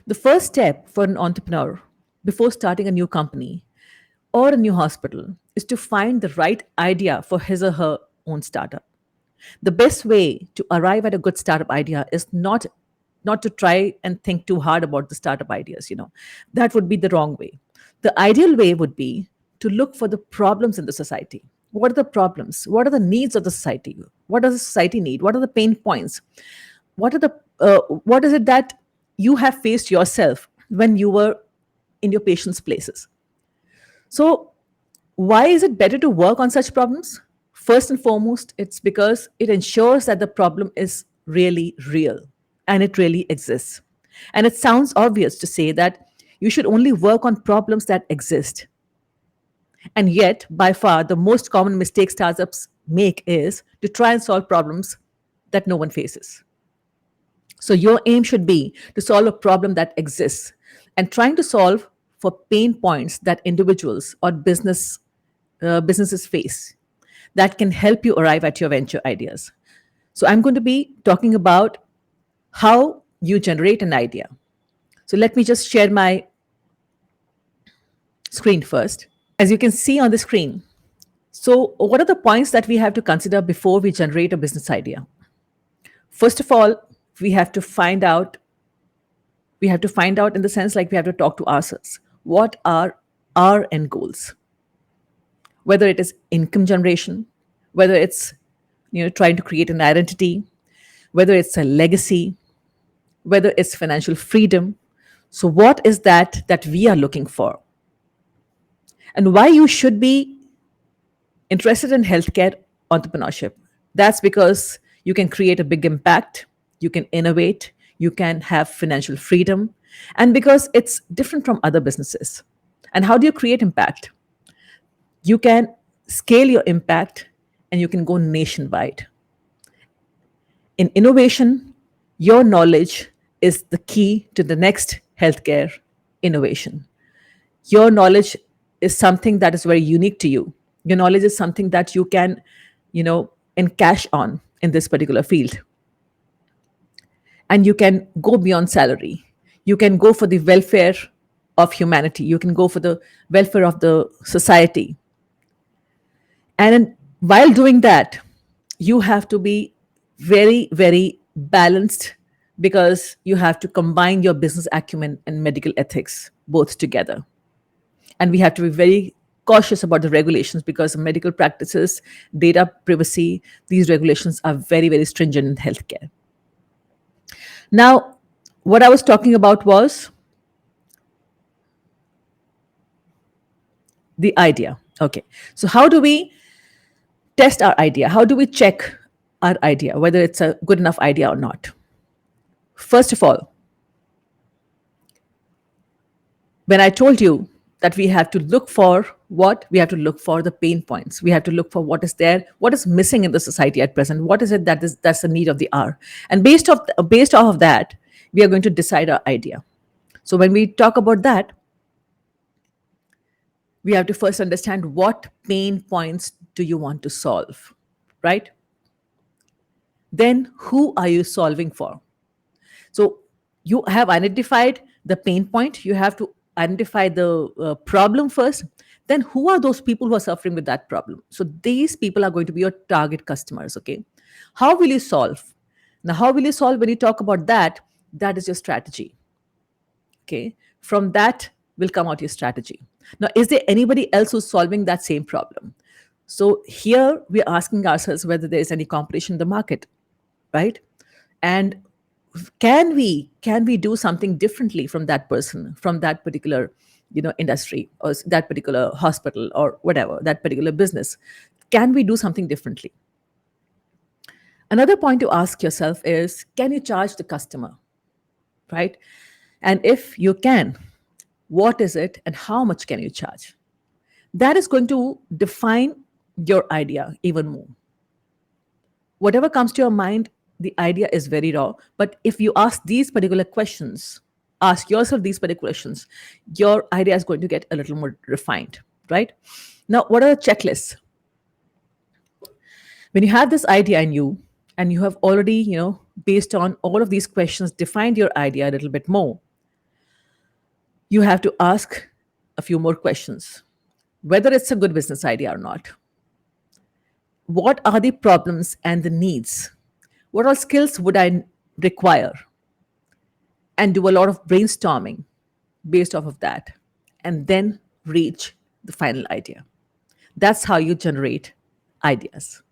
The first step for an entrepreneur before starting a new company or a new hospital is to find the right idea for his or her own startup. The best way to arrive at a good startup idea is not to try and think too hard about the startup ideas, that would be the wrong way. The ideal way would be to look for the problems in the society. What are the problems? What are the needs of the society? What does the society need? What are the pain points? What is it that you have faced yourself when you were in your patient's places? So why is it better to work on such problems? First and foremost, it's because it ensures that the problem is really real and it really exists. And it sounds obvious to say that you should only work on problems that exist. And yet, by far, the most common mistake startups make is to try and solve problems that no one faces. So, your aim should be to solve a problem that exists and trying to solve for pain points that individuals or businesses face that can help you arrive at your venture ideas. So, I'm going to be talking about how you generate an idea. So, let me just share my screen first. As you can see on the screen, so what are the points that we have to consider before we generate a business idea? First of all, we have to find out we have to find out in the sense like we have to talk to ourselves. What are our end goals? Whether it is income generation, whether it's trying to create an identity, whether it's a legacy, whether it's financial freedom. So what is that we are looking for? And why you should be interested in healthcare entrepreneurship? That's because you can create a big impact, you can innovate, you can have financial freedom, and because it's different from other businesses. And how do you create impact? You can scale your impact and you can go nationwide. In innovation, your knowledge is the key to the next healthcare innovation. Your knowledge is something that is very unique to you. Your knowledge is something that you can, encash on in this particular field. And you can go beyond salary. You can go for the welfare of humanity. You can go for the welfare of the society. And while doing that, you have to be very, very balanced because you have to combine your business acumen and medical ethics both together. And we have to be very cautious about the regulations because medical practices, data privacy, these regulations are very, very stringent in healthcare. Now, what I was talking about was the idea. Okay. So, how do we test our idea? How do we check our idea, whether it's a good enough idea or not? First of all, when I told you that we have to look for what? We have to look for the pain points. We have to look for what is there, what is missing in the society at present, what is it that's the need of the hour. And based off of that, we are going to decide our idea. So when we talk about that, we have to first understand what pain points do you want to solve, right? Then who are you solving for? So you have identified the pain point, you have to identify the problem first. Then who are those people who are suffering with that problem? So these people are going to be your target customers. Okay, how will you solve? Now, how will you solve? When you talk about that, that is your strategy. Okay, from that will come out your strategy. Now, is there anybody else who's solving that same problem? So here we are asking ourselves whether there is any competition in the market, right? And can we do something differently from that person, from that particular industry, or that particular hospital, or whatever, that particular business? Can we do something differently? Another point to ask yourself is, can you charge the customer, right? And if you can, what is it and how much can you charge? That is going to define your idea even more. Whatever comes to your mind, the idea is very raw. But if you ask these particular questions, ask yourself these particular questions, your idea is going to get a little more refined, right? Now, what are the checklists? When you have this idea in you and you have already, based on all of these questions, defined your idea a little bit more, You have to ask a few more questions, whether it's a good business idea or not. What are the problems and the needs? What all skills would I require? And do a lot of brainstorming based off of that, and then reach the final idea. That's how you generate ideas.